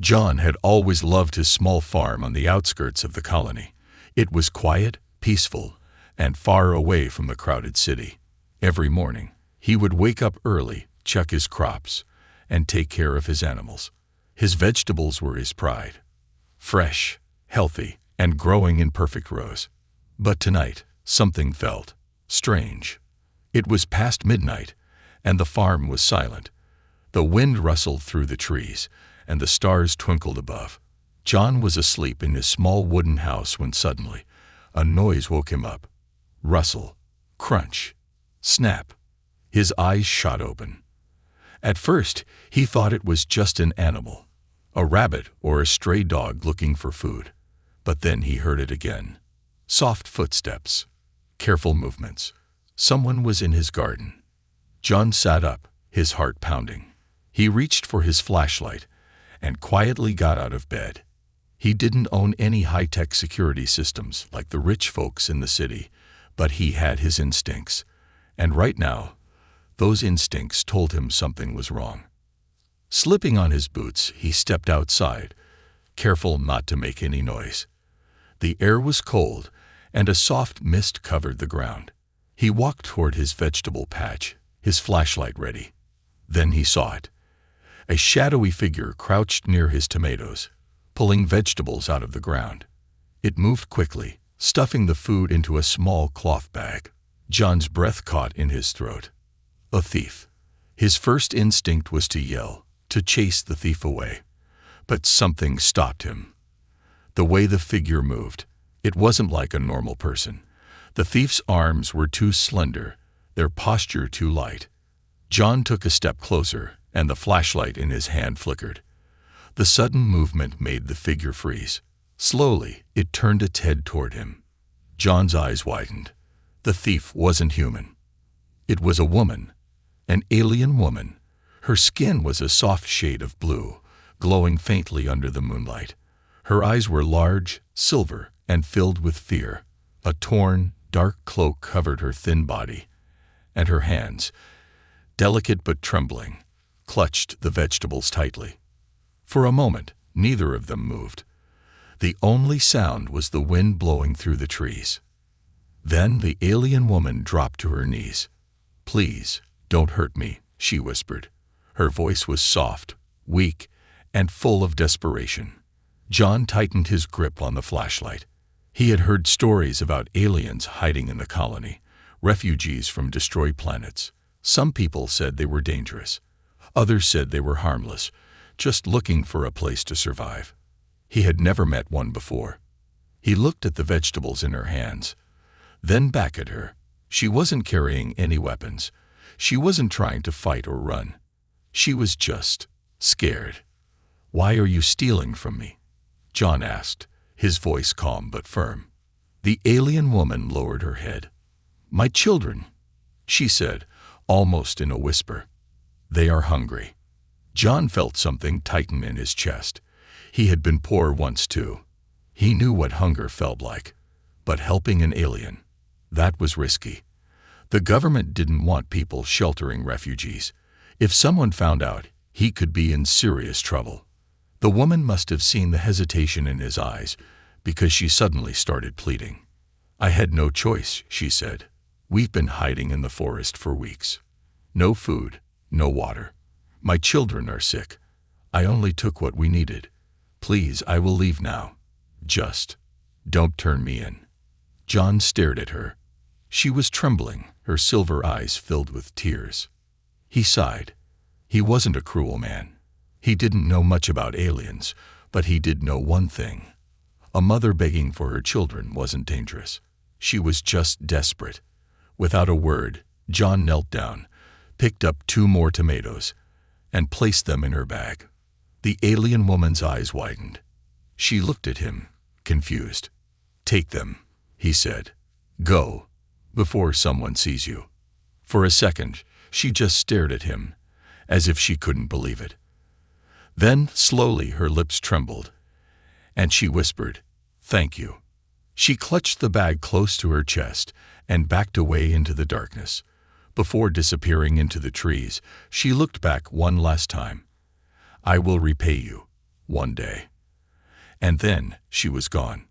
John had always loved his small farm on the outskirts of the colony. It was quiet, peaceful, and far away from the crowded city. Every morning, he would wake up early, check his crops, and take care of his animals. His vegetables were his pride. Fresh, healthy, and growing in perfect rows. But tonight, something felt strange. It was past midnight, and the farm was silent. The wind rustled through the trees, and the stars twinkled above. John was asleep in his small wooden house when suddenly a noise woke him up. Rustle, crunch, snap. His eyes shot open. At first, he thought it was just an animal, a rabbit or a stray dog looking for food. But then he heard it again. Soft footsteps, careful movements. Someone was in his garden. John sat up, his heart pounding. He reached for his flashlight and quietly got out of bed. He didn't own any high-tech security systems like the rich folks in the city, but he had his instincts. And right now, those instincts told him something was wrong. Slipping on his boots, he stepped outside, careful not to make any noise. The air was cold, and a soft mist covered the ground. He walked toward his vegetable patch, his flashlight ready. Then he saw it. A shadowy figure crouched near his tomatoes, pulling vegetables out of the ground. It moved quickly, stuffing the food into a small cloth bag. John's breath caught in his throat. A thief. His first instinct was to yell, to chase the thief away. But something stopped him. The way the figure moved, it wasn't like a normal person. The thief's arms were too slender, their posture too light. John took a step closer, and the flashlight in his hand flickered. The sudden movement made the figure freeze. Slowly, it turned its head toward him. John's eyes widened. The thief wasn't human. It was a woman, an alien woman. Her skin was a soft shade of blue, glowing faintly under the moonlight. Her eyes were large, silver, and filled with fear. A torn, dark cloak covered her thin body, and her hands, delicate but trembling, clutched the vegetables tightly. For a moment, neither of them moved. The only sound was the wind blowing through the trees. Then the alien woman dropped to her knees. "Please, don't hurt me," she whispered. Her voice was soft, weak, and full of desperation. John tightened his grip on the flashlight. He had heard stories about aliens hiding in the colony, refugees from destroyed planets. Some people said they were dangerous. Others said they were harmless, just looking for a place to survive. He had never met one before. He looked at the vegetables in her hands, then back at her. She wasn't carrying any weapons. She wasn't trying to fight or run. She was just scared. "Why are you stealing from me?" John asked, his voice calm but firm. The alien woman lowered her head. "My children," she said, almost in a whisper. "They are hungry." John felt something tighten in his chest. He had been poor once too. He knew what hunger felt like. But helping an alien, that was risky. The government didn't want people sheltering refugees. If someone found out, he could be in serious trouble. The woman must have seen the hesitation in his eyes, because she suddenly started pleading. "I had no choice," she said. "We've been hiding in the forest for weeks. No food, no water. My children are sick. I only took what we needed. Please, I will leave now. Just don't turn me in." John stared at her. She was trembling, her silver eyes filled with tears. He sighed. He wasn't a cruel man. He didn't know much about aliens, but he did know one thing. A mother begging for her children wasn't dangerous. She was just desperate. Without a word, John knelt down, picked up 2 more tomatoes, and placed them in her bag. The alien woman's eyes widened. She looked at him, confused. "Take them," he said. "Go, before someone sees you." For a second, she just stared at him, as if she couldn't believe it. Then, slowly, her lips trembled, and she whispered, "Thank you." She clutched the bag close to her chest and backed away into the darkness. Before disappearing into the trees, she looked back one last time. "I will repay you. one day. And then she was gone.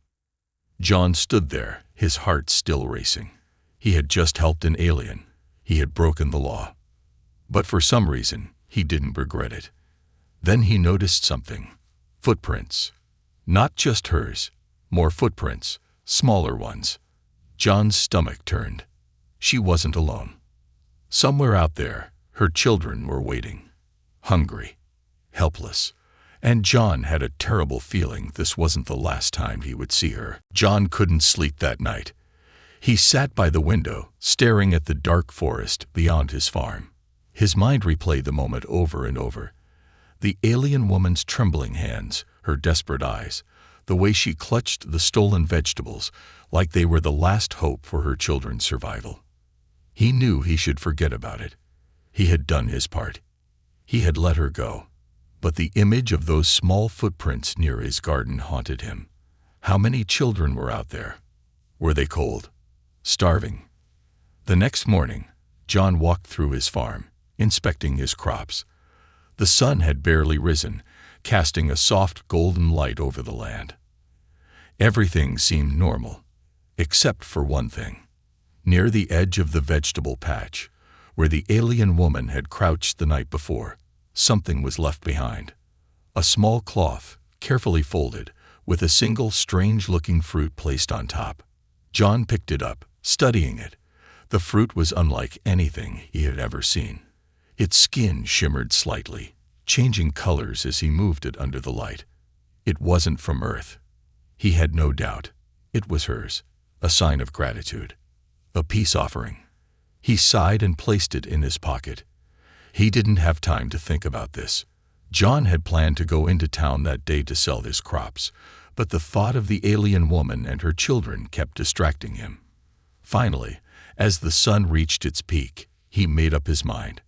John stood there, his heart still racing. He had just helped an alien. He had broken the law. But for some reason, he didn't regret it. Then he noticed something. Footprints. Not just hers. More footprints. Smaller ones. John's stomach turned. She wasn't alone. Somewhere out there, her children were waiting. Hungry. Helpless. And John had a terrible feeling this wasn't the last time he would see her. John couldn't sleep that night. He sat by the window, staring at the dark forest beyond his farm. His mind replayed the moment over and over. The alien woman's trembling hands, her desperate eyes, the way she clutched the stolen vegetables like they were the last hope for her children's survival. He knew he should forget about it. He had done his part. He had let her go. But the image of those small footprints near his garden haunted him. How many children were out there? Were they cold? Starving? The next morning, John walked through his farm, inspecting his crops. The sun had barely risen, casting a soft golden light over the land. Everything seemed normal, except for one thing. Near the edge of the vegetable patch, where the alien woman had crouched the night before, something was left behind. A small cloth, carefully folded, with a single strange-looking fruit placed on top. John picked it up, studying it. The fruit was unlike anything he had ever seen. Its skin shimmered slightly, changing colors as he moved it under the light. It wasn't from Earth. He had no doubt. It was hers, a sign of gratitude, a peace offering. He sighed and placed it in his pocket. He didn't have time to think about this. John had planned to go into town that day to sell his crops, but the thought of the alien woman and her children kept distracting him. Finally, as the sun reached its peak, he made up his mind.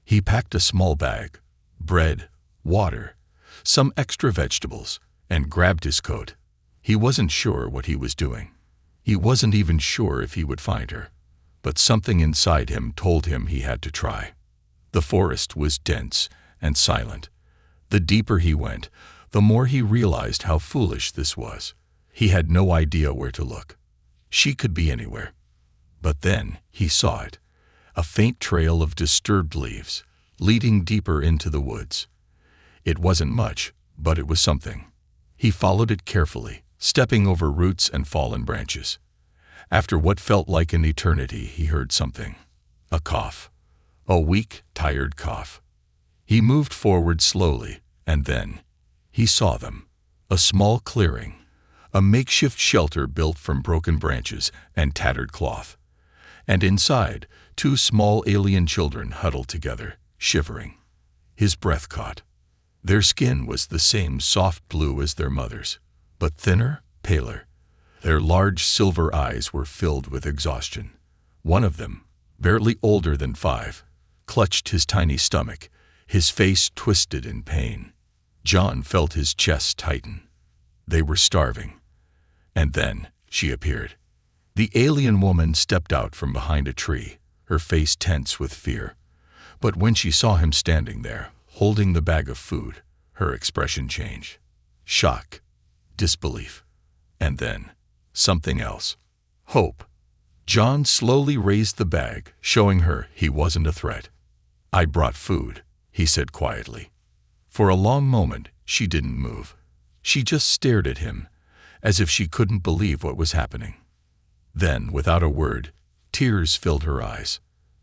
He packed a small bag, bread, water, some extra vegetables, and grabbed his coat. He wasn't sure what he was doing. He wasn't even sure if he would find her, but something inside him told him he had to try. The forest was dense and silent. The deeper he went, the more he realized how foolish this was. He had no idea where to look. She could be anywhere. But then he saw it, a faint trail of disturbed leaves, leading deeper into the woods. It wasn't much, but it was something. He followed it carefully, stepping over roots and fallen branches. After what felt like an eternity, he heard something. A cough. A weak, tired cough. He moved forward slowly, and then he saw them. A small clearing. A makeshift shelter built from broken branches and tattered cloth. And inside, two small alien children huddled together, shivering. His breath caught. Their skin was the same soft blue as their mother's, but thinner, paler. Their large silver eyes were filled with exhaustion. One of them, barely older than 5, clutched his tiny stomach, his face twisted in pain. John felt his chest tighten. They were starving. And then she appeared. The alien woman stepped out from behind a tree, her face tense with fear. But when she saw him standing there, holding the bag of food, her expression changed. Shock, disbelief, and then something else. Hope. John slowly raised the bag, showing her he wasn't a threat. "I brought food," he said quietly. For a long moment, she didn't move. She just stared at him, as if she couldn't believe what was happening. Then, without a word, tears filled her eyes.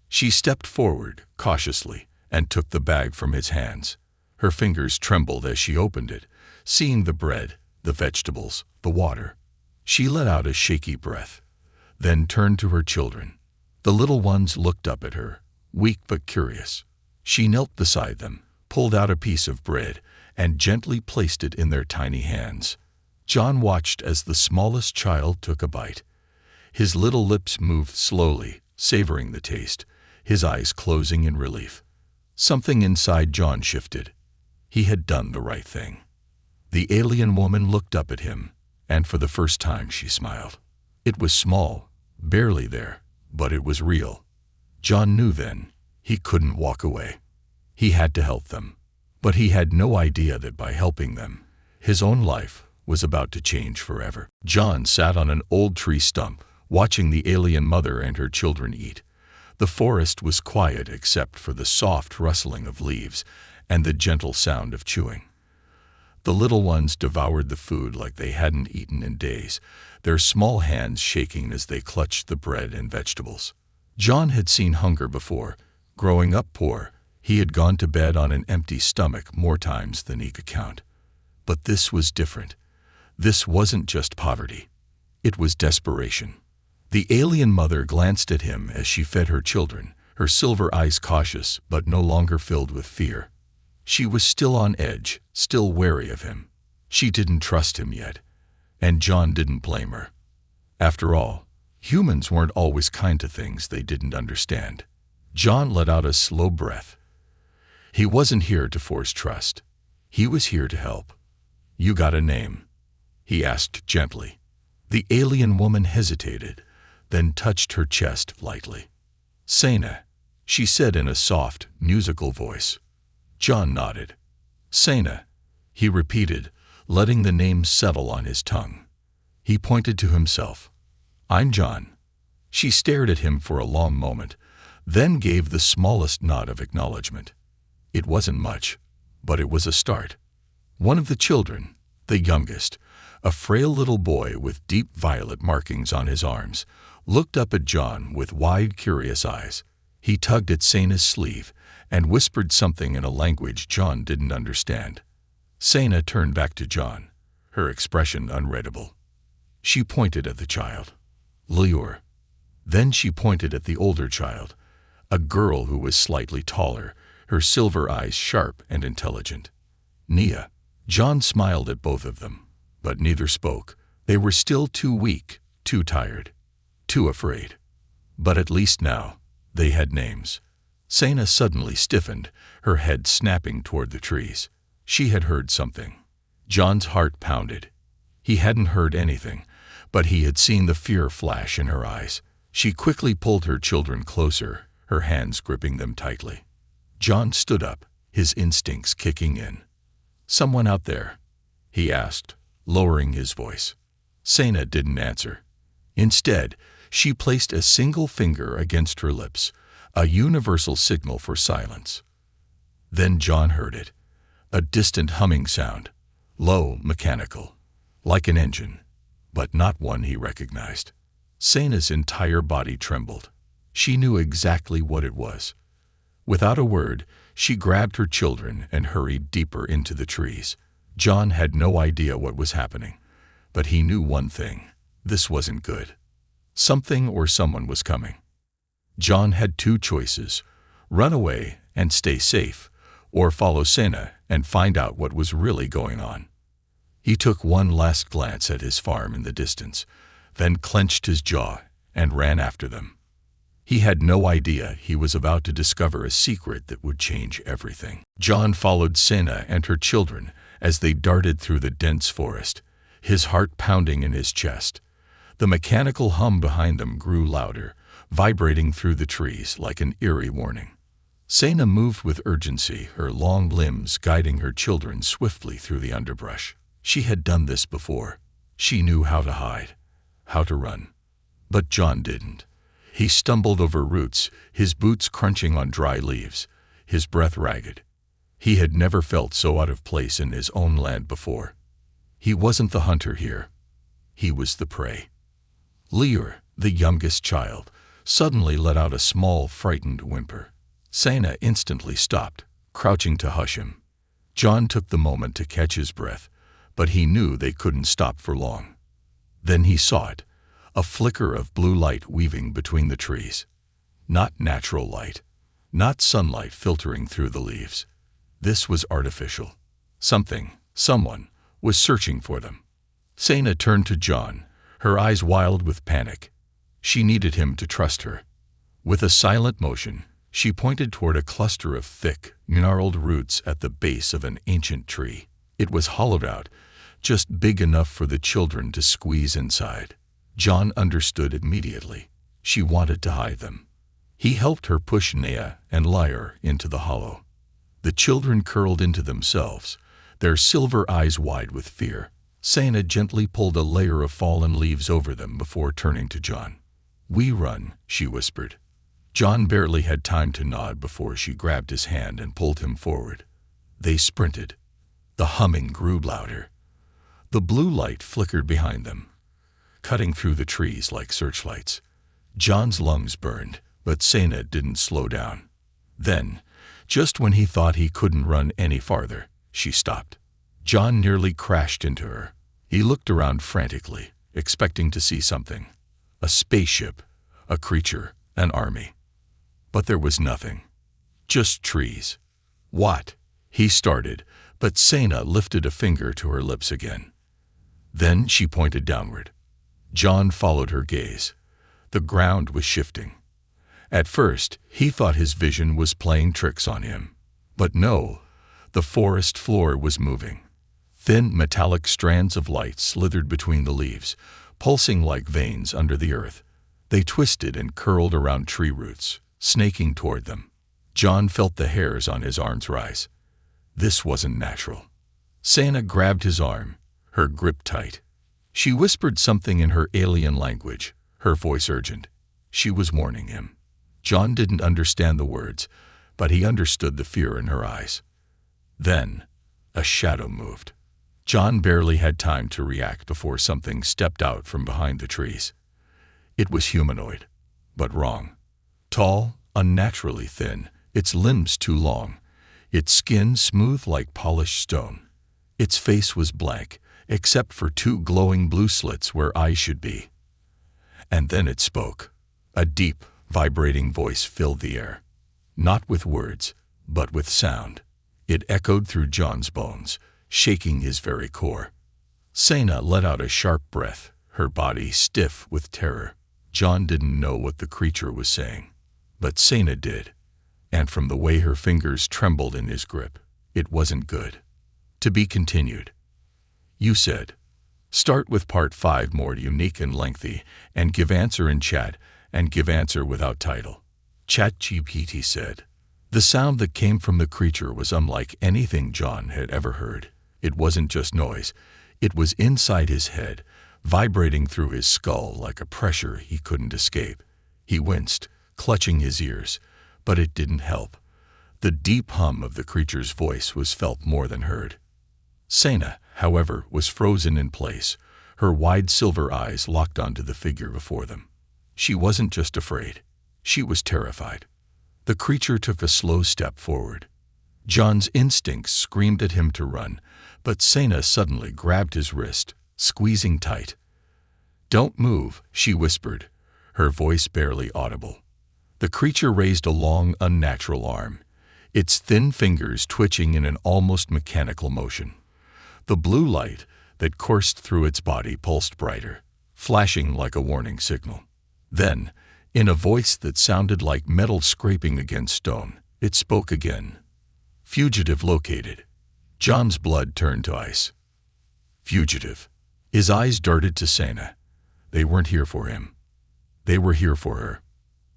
She stepped forward, cautiously, and took the bag from his hands. Her fingers trembled as she opened it, seeing the bread, the vegetables, the water. She let out a shaky breath, then turned to her children. The little ones looked up at her, weak but curious. She knelt beside them, pulled out a piece of bread, and gently placed it in their tiny hands. John watched as the smallest child took a bite. His little lips moved slowly, savoring the taste, his eyes closing in relief. Something inside John shifted. He had done the right thing. The alien woman looked up at him, and for the first time she smiled. It was small, barely there, but it was real. John knew then he couldn't walk away. He had to help them, but he had no idea that by helping them, His own life was about to change forever. John sat on an old tree stump, watching the alien mother and her children eat. The forest was quiet except for the soft rustling of leaves and the gentle sound of chewing. The little ones devoured the food like they hadn't eaten in days, their small hands shaking as they clutched the bread and vegetables. John had seen hunger before. Growing up poor, he had gone to bed on an empty stomach more times than he could count. But this was different. This wasn't just poverty. It was desperation. The alien mother glanced at him as she fed her children, her silver eyes cautious but no longer filled with fear. She was still on edge, still wary of him. She didn't trust him yet, and John didn't blame her. After all, humans weren't always kind to things they didn't understand. John let out a slow breath. He wasn't here to force trust. He was here to help. "You got a name?" he asked gently. The alien woman hesitated, then touched her chest lightly. "Sena," she said in a soft, musical voice. John nodded. "Sena," he repeated, letting the name settle on his tongue. He pointed to himself. "I'm John." She stared at him for a long moment, then gave the smallest nod of acknowledgement. It wasn't much, but it was a start. One of the children, the youngest, a frail little boy with deep violet markings on his arms, looked up at John with wide, curious eyes. He tugged at Sena's sleeve and whispered something in a language John didn't understand. Sena turned back to John, her expression unreadable. She pointed at the child. "Lior." Then she pointed at the older child, a girl who was slightly taller, her silver eyes sharp and intelligent. "Nia." John smiled at both of them, but neither spoke. They were still too weak, too tired, too afraid. But at least now, they had names. Sena suddenly stiffened, her head snapping toward the trees. She had heard something. John's heart pounded. He hadn't heard anything, but he had seen the fear flash in her eyes. She quickly pulled her children closer, her hands gripping them tightly. John stood up, his instincts kicking in. "Someone out there?" he asked, lowering his voice. Sena didn't answer. Instead, she placed a single finger against her lips, a universal signal for silence. Then John heard it, a distant humming sound, low, mechanical, like an engine, but not one he recognized. Sena's entire body trembled. She knew exactly what it was. Without a word, she grabbed her children and hurried deeper into the trees. John had no idea what was happening, but he knew one thing: this wasn't good. Something or someone was coming. John had two choices: run away and stay safe, or follow Sena and find out what was really going on. He took one last glance at his farm in the distance, then clenched his jaw and ran after them. He had no idea he was about to discover a secret that would change everything. John followed Sena and her children as they darted through the dense forest, his heart pounding in his chest. The mechanical hum behind them grew louder, vibrating through the trees like an eerie warning. Sena moved with urgency, her long limbs guiding her children swiftly through the underbrush. She had done this before. She knew how to hide, how to run. But John didn't. He stumbled over roots, his boots crunching on dry leaves, his breath ragged. He had never felt so out of place in his own land before. He wasn't the hunter here. He was the prey. Lior, the youngest child, suddenly let out a small, frightened whimper. Sena instantly stopped, crouching to hush him. John took the moment to catch his breath, but he knew they couldn't stop for long. Then he saw it, a flicker of blue light weaving between the trees. Not natural light, not sunlight filtering through the leaves. This was artificial. Someone, was searching for them. Sena turned to John, her eyes wild with panic. She needed him to trust her. With a silent motion, she pointed toward a cluster of thick, gnarled roots at the base of an ancient tree. It was hollowed out, just big enough for the children to squeeze inside. John understood immediately. She wanted to hide them. He helped her push Nea and Lior into the hollow. The children curled into themselves, their silver eyes wide with fear. Sana gently pulled a layer of fallen leaves over them before turning to John. "We run," she whispered. John barely had time to nod before she grabbed his hand and pulled him forward. They sprinted. The humming grew louder. The blue light flickered behind them, cutting through the trees like searchlights. John's lungs burned, but Sana didn't slow down. Then, just when he thought he couldn't run any farther, she stopped. John nearly crashed into her. He looked around frantically, expecting to see something. A spaceship, a creature, an army. But there was nothing. Just trees. "What?" he started, but Sana lifted a finger to her lips again. Then she pointed downward. John followed her gaze. The ground was shifting. At first, he thought his vision was playing tricks on him. But no, the forest floor was moving. Thin metallic strands of light slithered between the leaves, pulsing like veins under the earth. They twisted and curled around tree roots, snaking toward them. John felt the hairs on his arms rise. This wasn't natural. Sana grabbed his arm, her grip tight. She whispered something in her alien language, her voice urgent. She was warning him. John didn't understand the words, but he understood the fear in her eyes. Then, a shadow moved. John barely had time to react before something stepped out from behind the trees. It was humanoid, but wrong. Tall, unnaturally thin, its limbs too long, its skin smooth like polished stone. Its face was blank, except for two glowing blue slits where eyes should be. And then it spoke. A deep, vibrating voice filled the air. Not with words, but with sound. It echoed through John's bones, shaking his very core. Sana let out a sharp breath, her body stiff with terror. John didn't know what the creature was saying, but Sana did, and from the way her fingers trembled in his grip, it wasn't good. To be continued. You said, start with part 5 more unique and lengthy, and give answer in chat, and give answer without title. ChatGPT said. The sound that came from the creature was unlike anything John had ever heard. It wasn't just noise. It was inside his head, vibrating through his skull like a pressure he couldn't escape. He winced, clutching his ears, but it didn't help. The deep hum of the creature's voice was felt more than heard. Sana, however, was frozen in place, her wide silver eyes locked onto the figure before them. She wasn't just afraid. She was terrified. The creature took a slow step forward. John's instincts screamed at him to run, but Sana suddenly grabbed his wrist, squeezing tight. "Don't move," she whispered, her voice barely audible. The creature raised a long, unnatural arm, its thin fingers twitching in an almost mechanical motion. The blue light that coursed through its body pulsed brighter, flashing like a warning signal. Then, in a voice that sounded like metal scraping against stone, it spoke again. "Fugitive located." John's blood turned to ice. Fugitive. His eyes darted to Sana. They weren't here for him. They were here for her.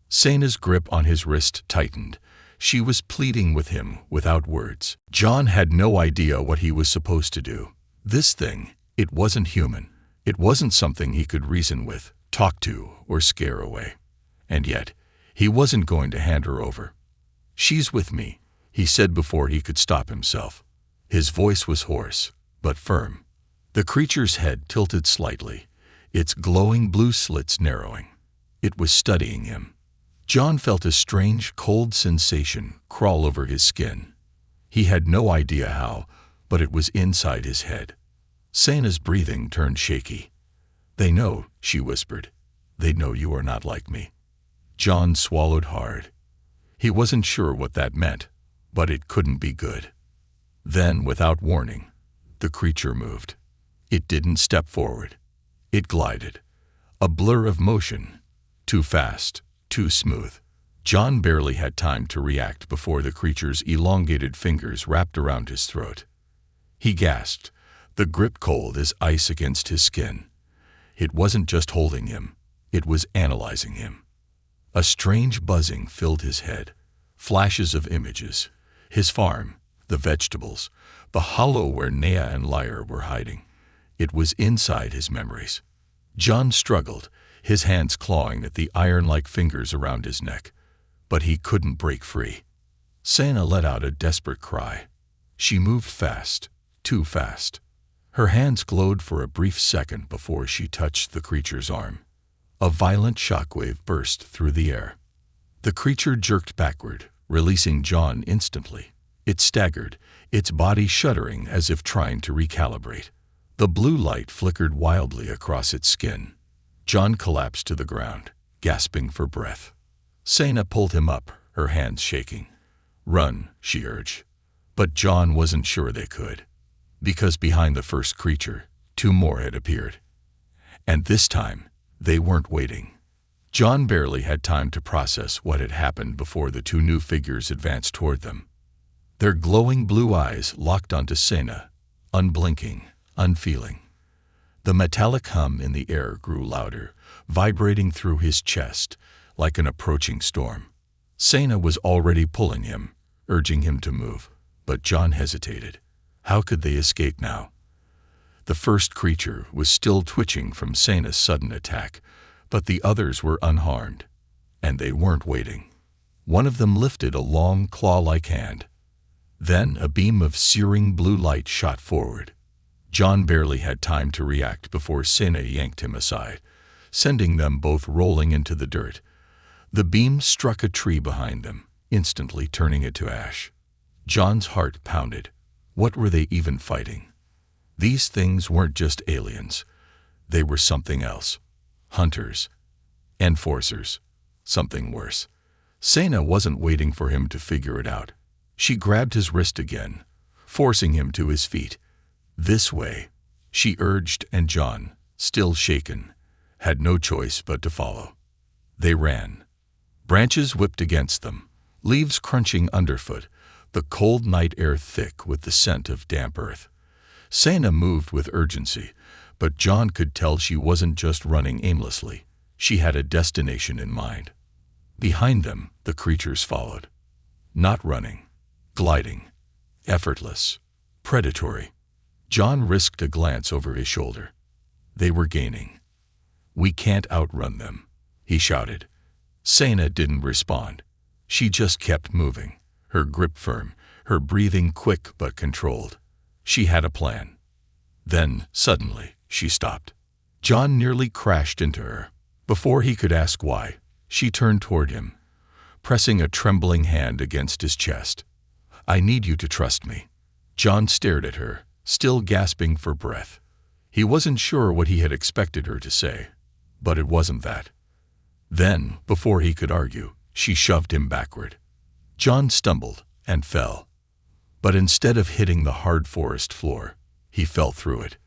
Sana's grip on his wrist tightened. She was pleading with him without words. John had no idea what he was supposed to do. This thing, it wasn't human. It wasn't something he could reason with, talk to, or scare away. And yet, he wasn't going to hand her over. "She's with me," he said before he could stop himself. His voice was hoarse, but firm. The creature's head tilted slightly, its glowing blue slits narrowing. It was studying him. John felt a strange, cold sensation crawl over his skin. He had no idea how, but it was inside his head. Sana's breathing turned shaky. "They know," she whispered. "They know you are not like me." John swallowed hard. He wasn't sure what that meant, but it couldn't be good. Then, without warning, the creature moved. It didn't step forward. It glided. A blur of motion. Too fast, too smooth. John barely had time to react before the creature's elongated fingers wrapped around his throat. He gasped, the grip cold as ice against his skin. It wasn't just holding him. It was analyzing him. A strange buzzing filled his head. Flashes of images. His farm, the vegetables, the hollow where Nea and Lyre were hiding. It was inside his memories. John struggled, his hands clawing at the iron-like fingers around his neck, but he couldn't break free. Sena let out a desperate cry. She moved fast, too fast. Her hands glowed for a brief second before she touched the creature's arm. A violent shockwave burst through the air. The creature jerked backward, releasing John instantly. It staggered, its body shuddering as if trying to recalibrate. The blue light flickered wildly across its skin. John collapsed to the ground, gasping for breath. Sena pulled him up, her hands shaking. "Run," she urged. But John wasn't sure they could, because behind the first creature, two more had appeared. And this time, they weren't waiting. John barely had time to process what had happened before the two new figures advanced toward them. Their glowing blue eyes locked onto Sena, unblinking, unfeeling. The metallic hum in the air grew louder, vibrating through his chest like an approaching storm. Sena was already pulling him, urging him to move, but John hesitated. How could they escape now? The first creature was still twitching from Sena's sudden attack, but the others were unharmed, and they weren't waiting. One of them lifted a long, claw-like hand. Then a beam of searing blue light shot forward. John barely had time to react before Sena yanked him aside, sending them both rolling into the dirt. The beam struck a tree behind them, instantly turning it to ash. John's heart pounded. What were they even fighting? These things weren't just aliens. They were something else. Hunters. Enforcers. Something worse. Sena wasn't waiting for him to figure it out. She grabbed his wrist again, forcing him to his feet. "This way," she urged, and John, still shaken, had no choice but to follow. They ran. Branches whipped against them, leaves crunching underfoot, the cold night air thick with the scent of damp earth. Sena moved with urgency, but John could tell she wasn't just running aimlessly. She had a destination in mind. Behind them, the creatures followed. Not running, gliding, effortless, predatory. John risked a glance over his shoulder. They were gaining. "We can't outrun them," he shouted. Sena didn't respond. She just kept moving, her grip firm, her breathing quick but controlled. She had a plan. Then, suddenly, she stopped. John nearly crashed into her. Before he could ask why, she turned toward him, pressing a trembling hand against his chest. "I need you to trust me." John stared at her, still gasping for breath. He wasn't sure what he had expected her to say, but it wasn't that. Then, before he could argue, she shoved him backward. John stumbled and fell. But instead of hitting the hard forest floor, he fell through it.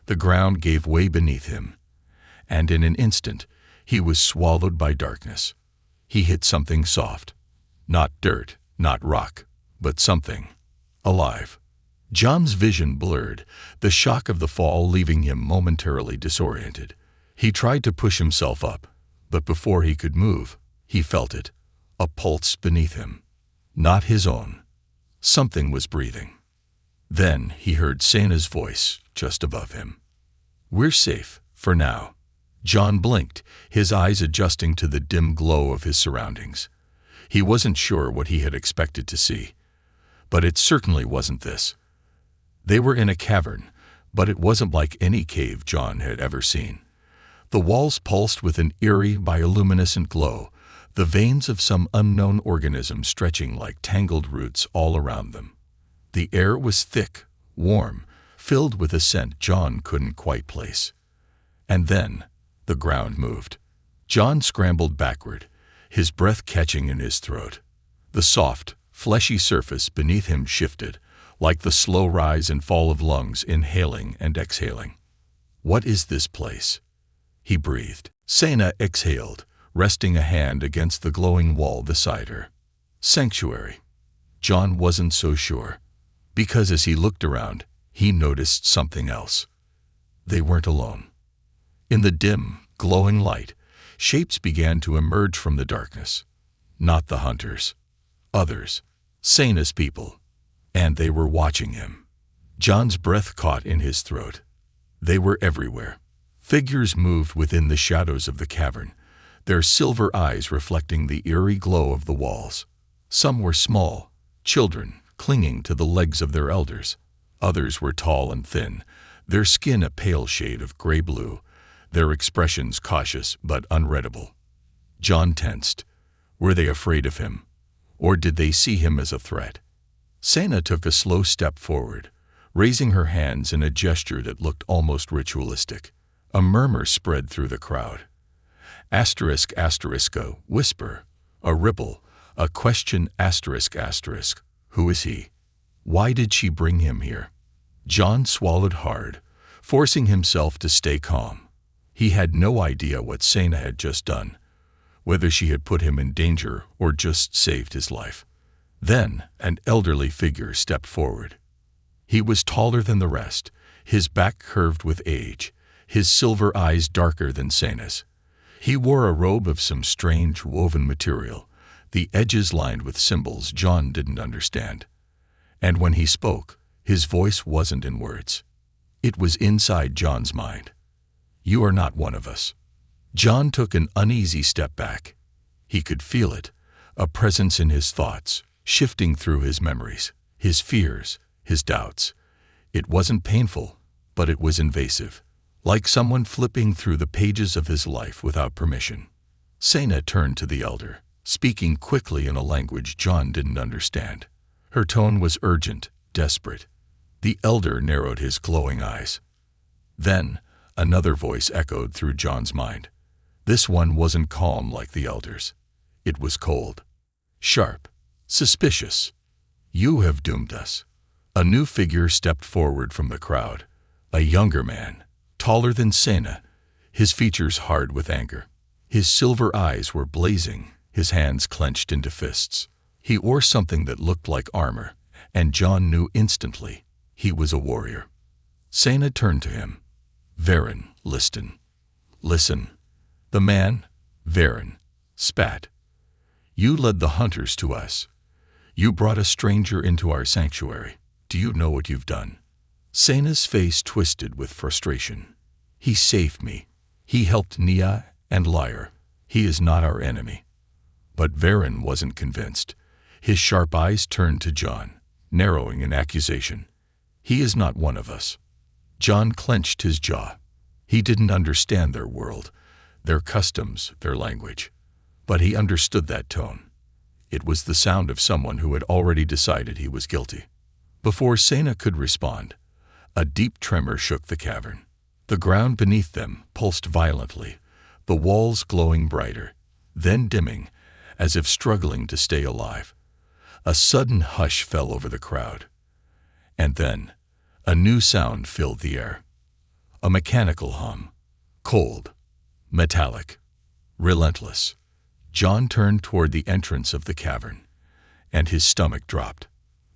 The ground gave way beneath him, and in an instant, he was swallowed by darkness. He hit something soft. Not dirt, not rock, but something alive. John's vision blurred, the shock of the fall leaving him momentarily disoriented. He tried to push himself up, but before he could move, he felt it, a pulse beneath him. Not his own. Something was breathing. Then he heard Sena's voice just above him. "We're safe, for now." John blinked, his eyes adjusting to the dim glow of his surroundings. He wasn't sure what he had expected to see, but it certainly wasn't this. They were in a cavern, but it wasn't like any cave John had ever seen. The walls pulsed with an eerie bioluminescent glow, the veins of some unknown organism stretching like tangled roots all around them. The air was thick, warm, filled with a scent John couldn't quite place. And then, the ground moved. John scrambled backward, his breath catching in his throat. The soft, fleshy surface beneath him shifted, like the slow rise and fall of lungs inhaling and exhaling. "What is this place?" he breathed. Sena exhaled, resting a hand against the glowing wall beside her. Sanctuary. John wasn't so sure, because as he looked around, he noticed something else. They weren't alone. In the dim, glowing light, shapes began to emerge from the darkness. Not the hunters. Others. Sena's people. And they were watching him. John's breath caught in his throat. They were everywhere. Figures moved within the shadows of the cavern, their silver eyes reflecting the eerie glow of the walls. Some were small, children clinging to the legs of their elders. Others were tall and thin, their skin a pale shade of gray-blue, their expressions cautious but unreadable. John tensed. Were they afraid of him? Or did they see him as a threat? Sena took a slow step forward, raising her hands in a gesture that looked almost ritualistic. A murmur spread through the crowd. Asterisk a whisper, a ripple, a question asterisk. Who is he? Why did she bring him here? John swallowed hard, forcing himself to stay calm. He had no idea what Sena had just done, whether she had put him in danger or just saved his life. Then an elderly figure stepped forward. He was taller than the rest, his back curved with age, his silver eyes darker than Sena's. He wore a robe of some strange woven material, the edges lined with symbols John didn't understand. And when he spoke, his voice wasn't in words. It was inside John's mind. You are not one of us. John took an uneasy step back. He could feel it, a presence in his thoughts, shifting through his memories, his fears, his doubts. It wasn't painful, but it was invasive, like someone flipping through the pages of his life without permission. Sena turned to the elder, speaking quickly in a language John didn't understand. Her tone was urgent, desperate. The elder narrowed his glowing eyes. Then, another voice echoed through John's mind. This one wasn't calm like the elders. It was cold, sharp, suspicious. You have doomed us. A new figure stepped forward from the crowd. A younger man, taller than Sena, his features hard with anger. His silver eyes were blazing, his hands clenched into fists. He wore something that looked like armor, and John knew instantly he was a warrior. Sena turned to him. Varen, listen. Listen. The man, Varen, spat. You led the hunters to us. You brought a stranger into our sanctuary. Do you know what you've done? Sena's face twisted with frustration. He saved me. He helped Nia and Lyre. He is not our enemy. But Varen wasn't convinced. His sharp eyes turned to John, narrowing in accusation. He is not one of us. John clenched his jaw. He didn't understand their world, their customs, their language. But he understood that tone. It was the sound of someone who had already decided he was guilty. Before Sena could respond, a deep tremor shook the cavern. The ground beneath them pulsed violently, the walls glowing brighter, then dimming, as if struggling to stay alive. A sudden hush fell over the crowd. And then, a new sound filled the air. A mechanical hum, cold, metallic, relentless. John turned toward the entrance of the cavern, and his stomach dropped.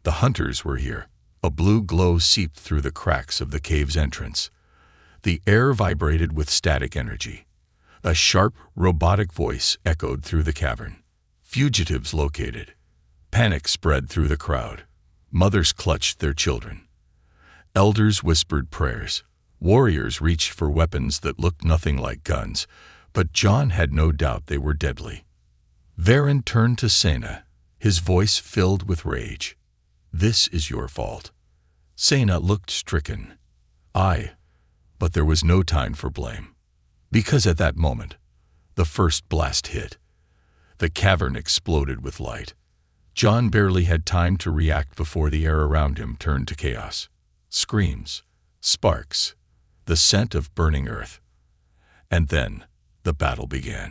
The hunters were here. A blue glow seeped through the cracks of the cave's entrance. The air vibrated with static energy. A sharp, robotic voice echoed through the cavern. Fugitives located. Panic spread through the crowd. Mothers clutched their children. Elders whispered prayers. Warriors reached for weapons that looked nothing like guns, but John had no doubt they were deadly. Varen turned to Sena, his voice filled with rage. This is your fault. Sena looked stricken. But there was no time for blame. Because at that moment, the first blast hit. The cavern exploded with light. John barely had time to react before the air around him turned to chaos. Screams, sparks, the scent of burning earth. And then, the battle began.